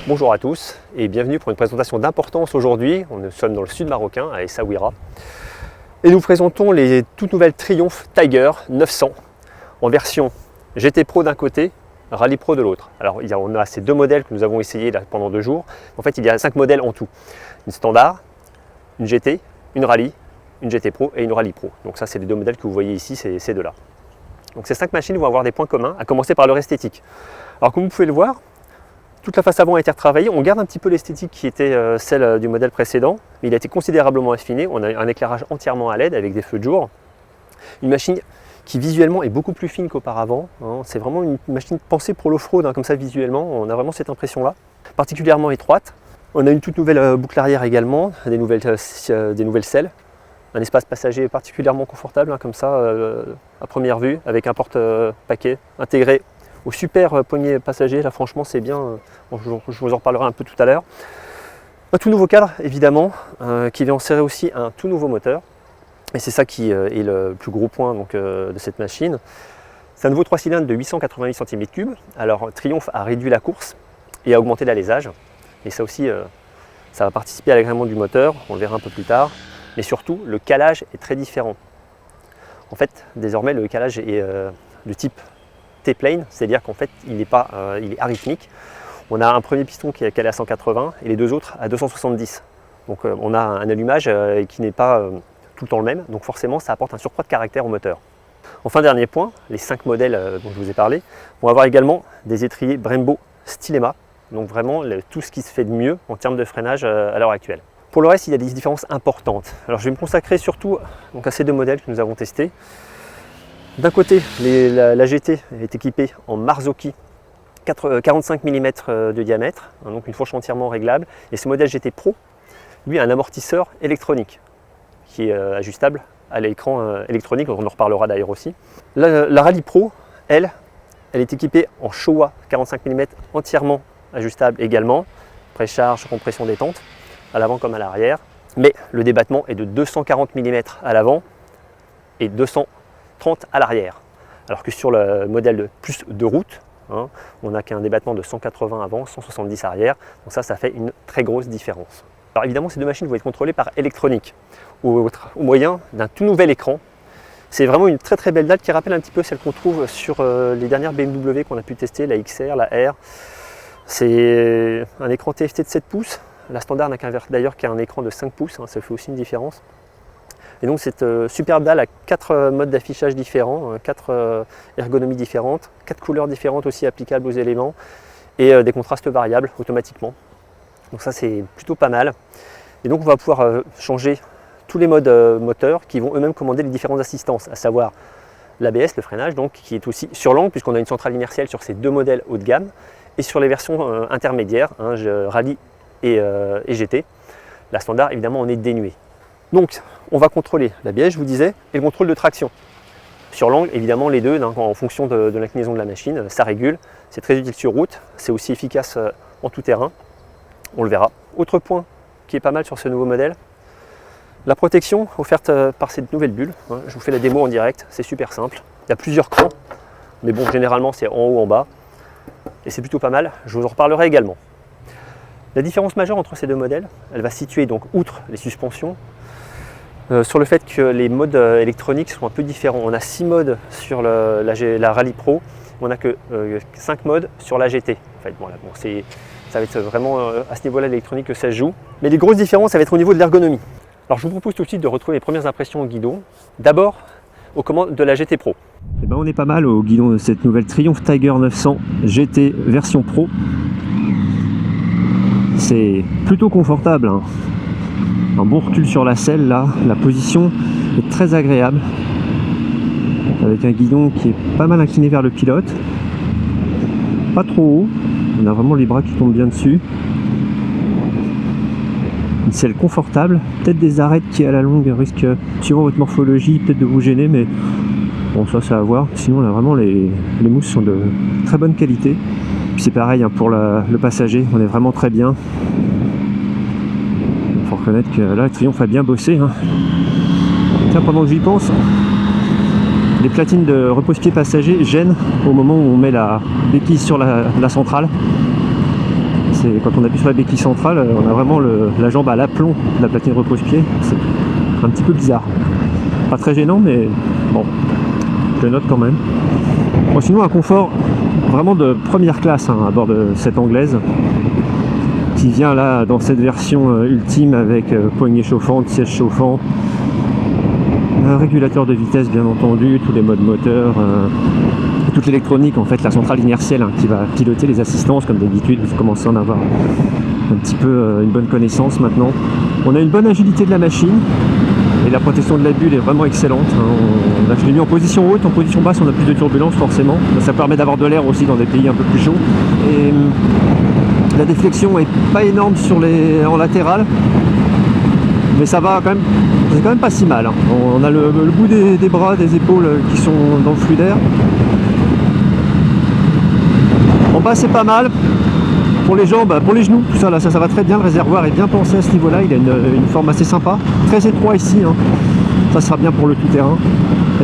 Bonjour à tous et bienvenue pour une présentation d'importance aujourd'hui. Nous sommes dans le sud marocain, à Essaouira. Et nous présentons les toutes nouvelles Triumph Tiger 900 en version GT Pro d'un côté, Rally Pro de l'autre. Alors on a ces deux modèles que nous avons essayés là, pendant 2 jours. En fait, il y a 5 modèles en tout. Une standard, une GT, une Rally, une GT Pro et une Rally Pro. Donc ça, c'est les 2 modèles que vous voyez ici, ces deux-là. Donc ces 5 machines vont avoir des points communs, à commencer par leur esthétique. Alors comme vous pouvez le voir, toute la face avant a été retravaillée. On garde un petit peu l'esthétique qui était celle du modèle précédent, mais il a été considérablement affiné. On a un éclairage entièrement à LED avec des feux de jour. Une machine qui visuellement est beaucoup plus fine qu'auparavant. C'est vraiment une machine pensée pour l'off-road, comme ça visuellement. On a vraiment cette impression-là. Particulièrement étroite. On a une toute nouvelle boucle arrière également, des nouvelles selles. Un espace passager particulièrement confortable, comme ça, à première vue, avec un porte-paquet intégré au super poignet passager. Là franchement c'est bien, je vous en reparlerai un peu tout à l'heure. Un tout nouveau cadre évidemment, qui vient insérer aussi un tout nouveau moteur. Et c'est ça qui est le plus gros point de cette machine. C'est un nouveau 3 cylindres de 888 cm3. Alors Triumph a réduit la course et a augmenté l'alésage. Et ça aussi, ça va participer à l'agrément du moteur, on le verra un peu plus tard. Mais surtout, le calage est très différent. En fait, désormais, le calage est de type T-plane, c'est-à-dire qu'en fait, il est arythmique. On a un premier piston qui est calé à 180 et les 2 autres à 270. Donc on a un allumage qui n'est pas tout le temps le même, donc forcément, ça apporte un surcroît de caractère au moteur. Enfin, dernier point, les 5 modèles dont je vous ai parlé vont avoir également des étriers Brembo Stylema, donc vraiment tout ce qui se fait de mieux en termes de freinage à l'heure actuelle. Pour le reste, il y a des différences importantes. Alors je vais me consacrer surtout à ces 2 modèles que nous avons testés. D'un côté, la GT est équipée en Marzocchi 45 mm de diamètre, donc une fourche entièrement réglable. Et ce modèle GT Pro, lui, a un amortisseur électronique qui est ajustable à l'écran électronique, on en reparlera d'ailleurs aussi. La Rally Pro, elle est équipée en Showa 45 mm entièrement ajustable également, précharge, compression détente, à l'avant comme à l'arrière, mais le débattement est de 240 mm à l'avant et 230 à l'arrière, alors que sur le modèle plus de route, on n'a qu'un débattement de 180 avant, 170 arrière, donc ça fait une très grosse différence. Alors évidemment, ces 2 machines vont être contrôlées par électronique, au moyen d'un tout nouvel écran. C'est vraiment une très très belle dalle qui rappelle un petit peu celle qu'on trouve sur les dernières BMW qu'on a pu tester, la XR, la R. C'est un écran TFT de 7 pouces. La standard n'a d'ailleurs qu'un écran de 5 pouces, ça fait aussi une différence. Et donc cette superbe dalle a 4 modes d'affichage différents, 4 ergonomies différentes, 4 couleurs différentes aussi applicables aux éléments et des contrastes variables automatiquement. Donc ça c'est plutôt pas mal. Et donc on va pouvoir changer tous les modes moteurs qui vont eux-mêmes commander les différentes assistances, à savoir l'ABS, le freinage, donc qui est aussi sur l'angle puisqu'on a une centrale inertielle sur ces 2 modèles haut de gamme et sur les versions intermédiaires, Rally et GT. La standard évidemment en est dénuée. Donc on va contrôler l'ABS, je vous disais, et le contrôle de traction. Sur l'angle, évidemment les deux, en fonction de l'inclinaison de la machine, ça régule. C'est très utile sur route, c'est aussi efficace en tout terrain. On le verra. Autre point qui est pas mal sur ce nouveau modèle, la protection offerte par cette nouvelle bulle. Je vous fais la démo en direct, c'est super simple. Il y a plusieurs crans, mais bon, généralement c'est en haut, en bas. Et c'est plutôt pas mal, je vous en reparlerai également. La différence majeure entre ces 2 modèles, elle va se situer donc outre les suspensions, sur le fait que les modes électroniques sont un peu différents. On a 6 modes sur la Rally Pro, on n'a que 5 modes sur la GT. En fait, voilà, bon, ça va être vraiment à ce niveau-là l'électronique que ça se joue. Mais les grosses différences, ça va être au niveau de l'ergonomie. Alors je vous propose tout de suite de retrouver les premières impressions au guidon. D'abord, aux commandes de la GT Pro. Et on est pas mal au guidon de cette nouvelle Triumph Tiger 900 GT version Pro. C'est plutôt confortable, Un bon recul sur la selle là, la position est très agréable. Avec un guidon qui est pas mal incliné vers le pilote. Pas trop haut, on a vraiment les bras qui tombent bien dessus. Une selle confortable, peut-être des arêtes qui à la longue risquent, suivant votre morphologie, peut-être de vous gêner, mais bon ça à voir. Sinon là vraiment les mousses sont de très bonne qualité. Puis c'est pareil pour le passager, on est vraiment très bien. Il faut reconnaître que là Triumph a bien bossé. Tiens, pendant que j'y pense, les platines de repose-pied passager gênent au moment où on met la béquille sur la centrale. quand on appuie sur la béquille centrale, on a vraiment la jambe à l'aplomb de la platine repose-pied. C'est un petit peu bizarre. Pas très gênant, mais bon, je le note quand même. Bon, sinon, un confort vraiment de première classe hein, à bord de cette anglaise, qui vient là dans cette version ultime avec poignée chauffante, siège chauffant, régulateur de vitesse bien entendu, tous les modes moteurs, toute l'électronique en fait, la centrale inertielle hein, qui va piloter les assistances comme d'habitude. Vous commencez à en avoir un petit peu une bonne connaissance maintenant. On a une bonne agilité de la machine et la protection de la bulle est vraiment excellente. Hein. Je l'ai mis en position haute, en position basse on a plus de turbulence forcément. Ça permet d'avoir de l'air aussi dans des pays un peu plus chauds. Et la déflexion est pas énorme en latéral, mais ça va quand même, c'est quand même pas si mal. Hein. On a le bout des bras, des épaules qui sont dans le flux d'air. En bas c'est pas mal. Pour les jambes, pour les genoux, tout ça là, ça va très bien. Le réservoir est bien pensé à ce niveau-là. Il a une forme assez sympa, très étroit ici. Hein. Ça sera bien pour le tout-terrain.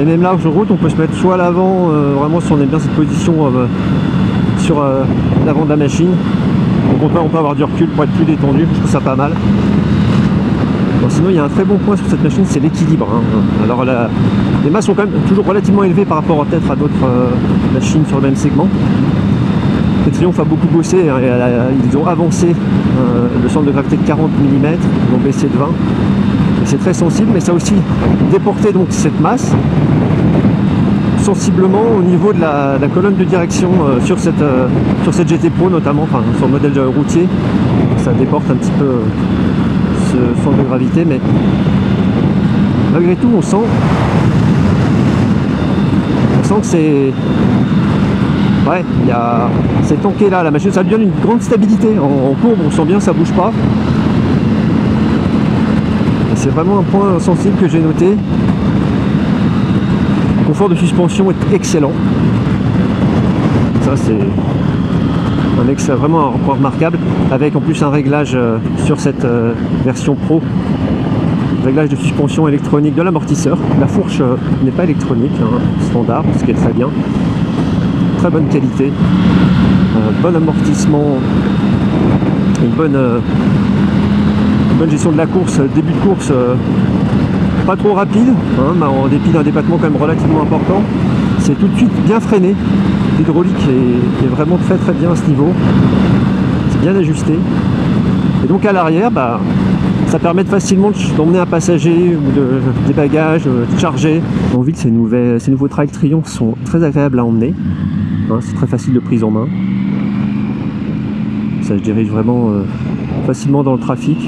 Et même là, sur route, on peut se mettre soit à l'avant, vraiment si on aime bien cette position sur l'avant de la machine. Donc on peut avoir du recul pour être plus détendu, je trouve ça pas mal. Bon, sinon il y a un très bon point sur cette machine, c'est l'équilibre. Hein. Alors les masses sont quand même toujours relativement élevées par rapport peut-être à d'autres machines sur le même segment. Le Triumph a beaucoup bossé, hein, ils ont avancé le centre de gravité de 40 mm, ils ont baissé de 20. Et c'est très sensible, mais ça a aussi déporté donc cette masse sensiblement au niveau de la colonne de direction sur cette GT Pro notamment, enfin sur le modèle routier. Ça déporte un petit peu ce centre de gravité, mais malgré tout on sent que c'est c'est tanké là, la machine, ça lui donne une grande stabilité. En courbe on sent bien, ça bouge pas. Et c'est vraiment un point sensible que j'ai noté. Le confort de suspension est excellent. Ça c'est vraiment un point remarquable, avec en plus un réglage sur cette version Pro, réglage de suspension électronique de l'amortisseur. La fourche n'est pas électronique, hein, standard, ce qui est très bien. Très bonne qualité, bon amortissement, une bonne gestion de la course, début de course pas trop rapide, hein, en dépit d'un débattement quand même relativement important. C'est tout de suite bien freiné, l'hydraulique est vraiment très très bien à ce niveau, c'est bien ajusté. Et donc à l'arrière, ça permet de facilement d'emmener un passager ou des bagages, de charger. En ville, ces nouveaux Trail Triumph sont très agréables à emmener. Hein, c'est très facile de prise en main. Ça se dirige vraiment facilement dans le trafic.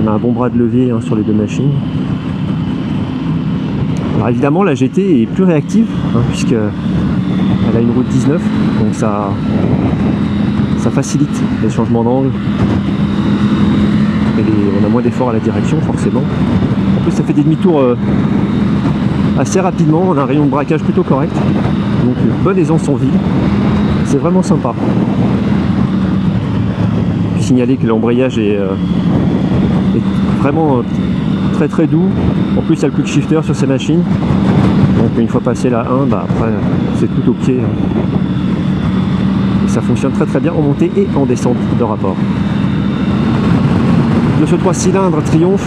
On a un bon bras de levier hein, sur les deux machines. Alors évidemment la GT est plus réactive hein, puisqu'elle a une route 19, donc ça facilite les changements d'angle. On a moins d'efforts à la direction forcément. En plus ça fait des demi-tours assez rapidement, on a un rayon de braquage plutôt correct. Donc une bonne aisance en ville. C'est vraiment sympa. Puis signaler que l'embrayage est vraiment très très doux. En plus il y a le quick shifter sur ces machines. Donc une fois passé la 1, après c'est tout au pied. Et ça fonctionne très très bien en montée et en descente de rapport. De ce 3 cylindres Triumph,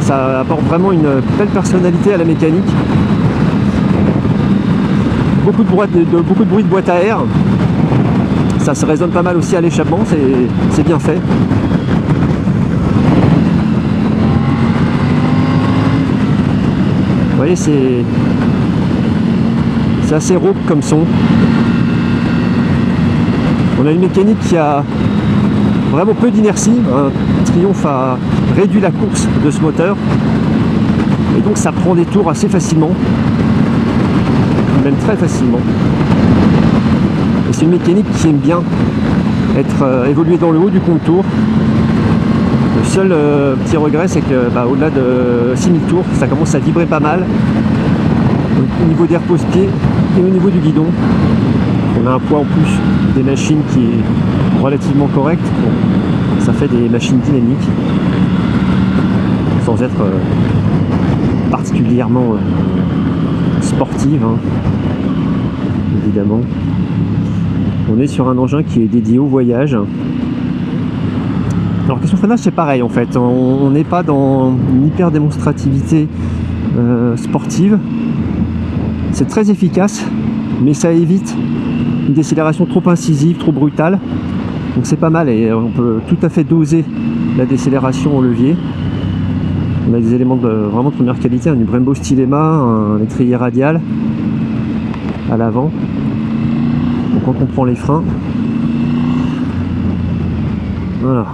ça apporte vraiment une belle personnalité à la mécanique. Beaucoup de bruit de boîte à air. Ça se résonne pas mal aussi à l'échappement, c'est bien fait. Vous voyez, c'est assez rauque comme son. On a une mécanique qui a vraiment peu d'inertie. Triumph a réduit la course de ce moteur. Et donc ça prend des tours assez facilement. Même très facilement. Et c'est une mécanique qui aime bien être évoluée dans le haut du contour. Le seul petit regret, c'est que au-delà de 6000 tours, ça commence à vibrer pas mal au niveau des repose-pieds et au niveau du guidon. On a un poids en plus des machines qui est relativement correct. Bon, ça fait des machines dynamiques sans être particulièrement sportive, hein, évidemment. On est sur un engin qui est dédié au voyage. Alors question freinage, c'est pareil en fait, on n'est pas dans une hyper démonstrativité sportive. C'est très efficace, mais ça évite une décélération trop incisive, trop brutale. Donc c'est pas mal et on peut tout à fait doser la décélération au levier. On a des éléments vraiment de première qualité, du Brembo Stylema, un étrier radial à l'avant. Donc quand on prend les freins, voilà,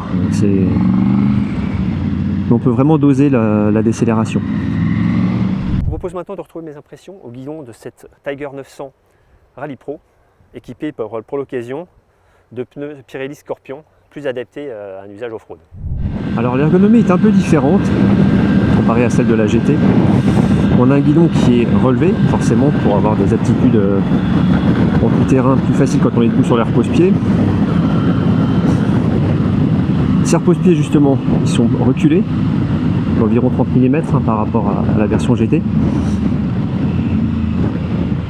on peut vraiment doser la décélération. Je vous propose maintenant de retrouver mes impressions au guidon de cette Tiger 900 Rally Pro, équipée pour l'occasion de pneus Pirelli Scorpion, plus adaptés à un usage off-road. Alors l'ergonomie est un peu différente comparée à celle de la GT. On a un guidon qui est relevé, forcément, pour avoir des aptitudes en tout terrain plus faciles quand on est debout sur les repose-pieds. Ces repose-pieds justement, ils sont reculés d'environ 30 mm par rapport à la version GT.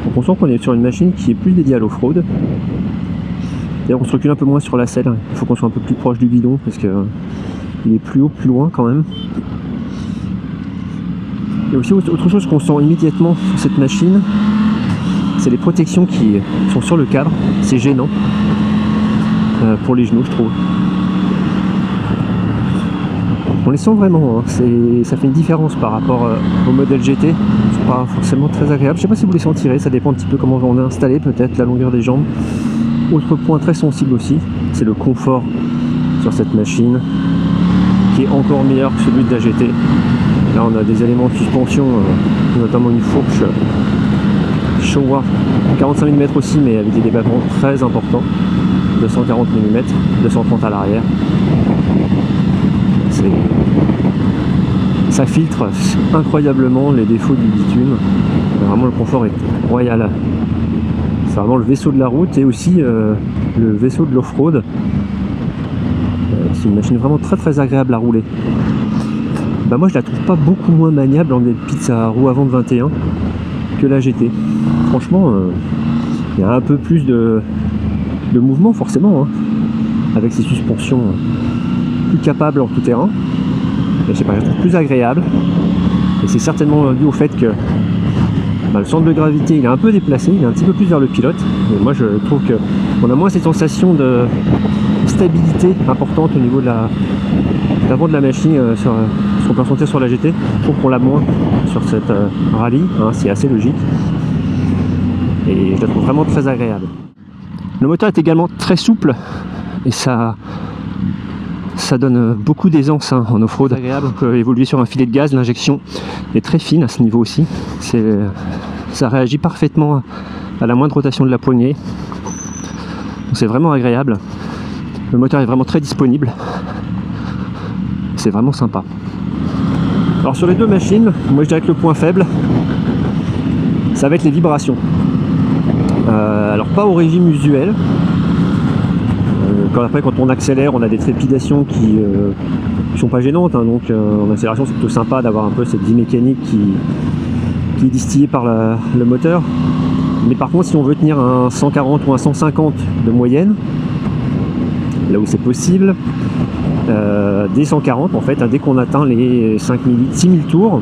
Donc on sent qu'on est sur une machine qui est plus dédiée à l'off-road. D'ailleurs on se recule un peu moins sur la selle, il faut qu'on soit un peu plus proche du guidon parce qu'il est plus haut, plus loin quand même. Et aussi autre chose qu'on sent immédiatement sur cette machine, c'est les protections qui sont sur le cadre. C'est gênant pour les genoux je trouve. On les sent vraiment, hein. Ça fait une différence par rapport au modèle GT. C'est pas forcément très agréable. Je sais pas si vous les sentirez, ça dépend un petit peu comment on est installé, peut-être la longueur des jambes. Autre point très sensible aussi, c'est le confort sur cette machine, qui est encore meilleur que celui de la GT. Là on a des éléments de suspension, notamment une fourche Showa 45 mm aussi, mais avec des débattements très importants, 240 mm, 230 à l'arrière. Ça filtre incroyablement les défauts du bitume. Vraiment le confort est royal. C'est vraiment le vaisseau de la route et aussi le vaisseau de l'off-road. C'est une machine vraiment très très agréable à rouler. Moi je la trouve pas beaucoup moins maniable en pizza à roue avant de 21 que la GT. Franchement, il y a un peu plus de mouvement forcément, hein, avec ces suspensions plus capables en tout terrain. Je sais pas, je la trouve plus agréable. Et c'est certainement dû au fait que le centre de gravité il est un peu déplacé, il est un petit peu plus vers le pilote. Et moi je trouve qu'on a moins cette sensation de stabilité importante au niveau de l'avant de la machine, sur ce qu'on peut ressentir sur la GT. Je trouve qu'on l'a moins sur cette rallye, hein, c'est assez logique. Et je la trouve vraiment très agréable. Le moteur est également très souple et ça donne beaucoup d'aisance, hein, en off-road. Agréable, on peut évoluer sur un filet de gaz, l'injection est très fine à ce niveau aussi. Ça réagit parfaitement à la moindre rotation de la poignée. C'est vraiment agréable. Le moteur est vraiment très disponible. C'est vraiment sympa. Alors sur les deux machines, moi je dirais que le point faible, ça va être les vibrations. Alors pas au régime usuel. Quand on accélère, on a des trépidations qui sont pas gênantes, hein, donc en accélération c'est plutôt sympa d'avoir un peu cette vie mécanique qui est distillée par le moteur. Mais par contre si on veut tenir un 140 ou un 150 de moyenne, là où c'est possible, dès 140 en fait, hein, dès qu'on atteint les 6000 tours,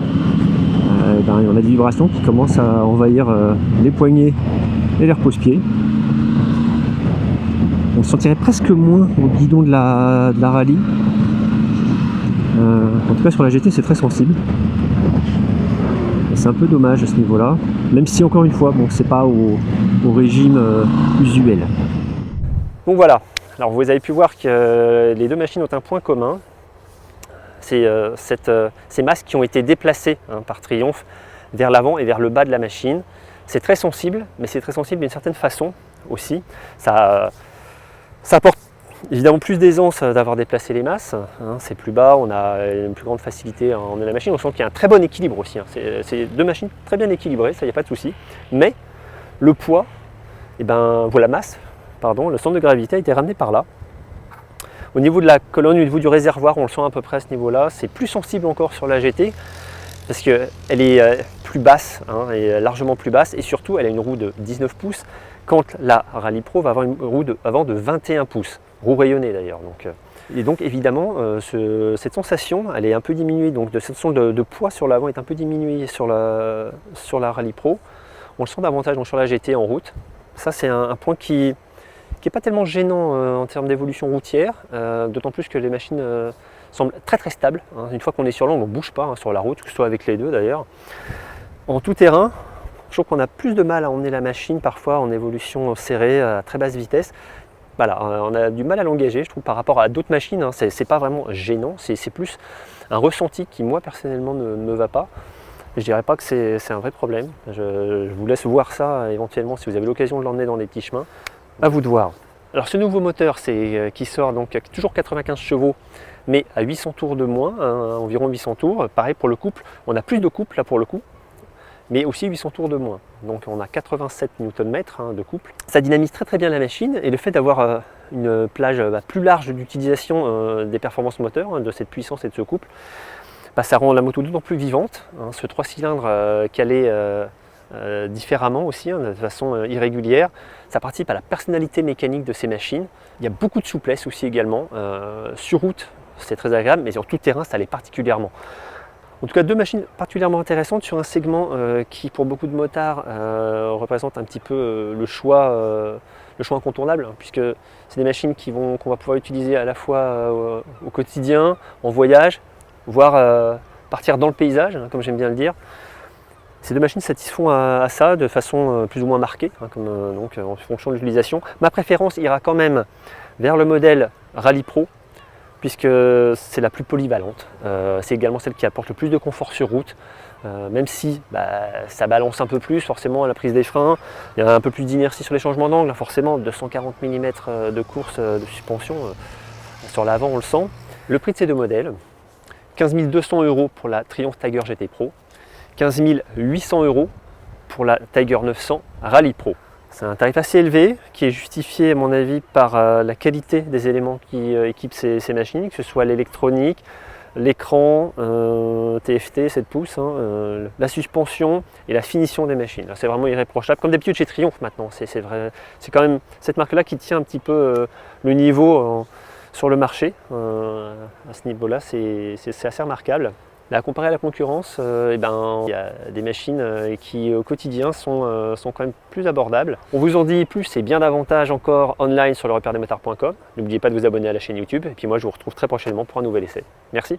on a des vibrations qui commencent à envahir les poignets et les repose-pieds. On se sentirait presque moins au guidon de la rallye. En tout cas sur la GT c'est très sensible. C'est un peu dommage à ce niveau-là, même si encore une fois, bon, c'est pas au régime usuel. Donc voilà, alors vous avez pu voir que les deux machines ont un point commun. C'est ces masques qui ont été déplacés, hein, par Triumph vers l'avant et vers le bas de la machine. C'est très sensible, mais c'est très sensible d'une certaine façon aussi. Ça apporte évidemment plus d'aisance d'avoir déplacé les masses, hein, c'est plus bas, on a une plus grande facilité en la machine. On sent qu'il y a un très bon équilibre aussi, hein. C'est deux machines très bien équilibrées, ça y a pas de souci. Mais le poids, la masse, pardon, le centre de gravité a été ramené par là. Au niveau de la colonne, au niveau du réservoir, on le sent à peu près à ce niveau-là. C'est plus sensible encore sur la GT parce qu'elle est plus basse, hein, et largement plus basse, et surtout elle a une roue de 19 pouces quand la Rally Pro va avoir une roue avant de 21 pouces, roue rayonnée d'ailleurs. Et donc évidemment cette sensation elle est un peu diminuée, donc cette sensation de poids sur l'avant est un peu diminuée sur la Rally Pro. On le sent davantage donc sur la GT en route. Ça c'est un point qui n'est pas tellement gênant en termes d'évolution routière, d'autant plus que les machines semblent très très stables. Hein. Une fois qu'on est sur l'angle, on ne bouge pas hein, sur la route, que ce soit avec les deux d'ailleurs. En tout terrain, je trouve qu'on a plus de mal à emmener la machine parfois en évolution serrée à très basse vitesse. Voilà, on a du mal à l'engager, je trouve, par rapport à d'autres machines. Hein. C'est pas vraiment gênant, c'est plus un ressenti qui, moi, personnellement, ne me va pas. Je dirais pas que c'est un vrai problème. Je vous laisse voir ça éventuellement si vous avez l'occasion de l'emmener dans des petits chemins. À vous de voir. Alors ce nouveau moteur qui sort donc toujours 95 chevaux mais à 800 tours de moins, hein, environ 800 tours. Pareil pour le couple, on a plus de couple là pour le coup, mais aussi 800 tours de moins. Donc on a 87 Nm hein, de couple. Ça dynamise très très bien la machine et le fait d'avoir une plage plus large d'utilisation des performances moteurs, hein, de cette puissance et de ce couple, ça rend la moto d'autant plus vivante. Hein, ce 3 cylindres calé différemment aussi, hein, de façon irrégulière. Ça participe à la personnalité mécanique de ces machines. Il y a beaucoup de souplesse aussi également. Sur route, c'est très agréable, mais sur tout terrain, ça l'est particulièrement. En tout cas, deux machines particulièrement intéressantes sur un segment qui, pour beaucoup de motards, représente un petit peu le choix incontournable, hein, puisque c'est des machines qu'on va pouvoir utiliser à la fois au quotidien, en voyage, voire partir dans le paysage, hein, comme j'aime bien le dire. Ces deux machines satisfont à ça de façon plus ou moins marquée, hein, donc en fonction de l'utilisation. Ma préférence ira quand même vers le modèle Rally Pro, puisque c'est la plus polyvalente. C'est également celle qui apporte le plus de confort sur route, même si ça balance un peu plus forcément à la prise des freins. Il y a un peu plus d'inertie sur les changements d'angle, forcément 240 mm de course de suspension, sur l'avant on le sent. Le prix de ces deux modèles, 15 200 € pour la Triumph Tiger GT Pro, 15 800 € pour la Tiger 900 Rally Pro. C'est un tarif assez élevé qui est justifié à mon avis par la qualité des éléments qui équipent ces machines, que ce soit l'électronique, l'écran, TFT 7 pouces, hein, la suspension et la finition des machines. C'est vraiment irréprochable, comme d'habitude chez Triumph maintenant. C'est vrai, c'est quand même cette marque-là qui tient un petit peu le niveau sur le marché. À ce niveau-là, c'est assez remarquable. À comparer à la concurrence, il y a des machines qui au quotidien sont quand même plus abordables. On vous en dit plus et bien davantage encore online sur le repère des motards.com. N'oubliez pas de vous abonner à la chaîne YouTube et puis moi je vous retrouve très prochainement pour un nouvel essai. Merci.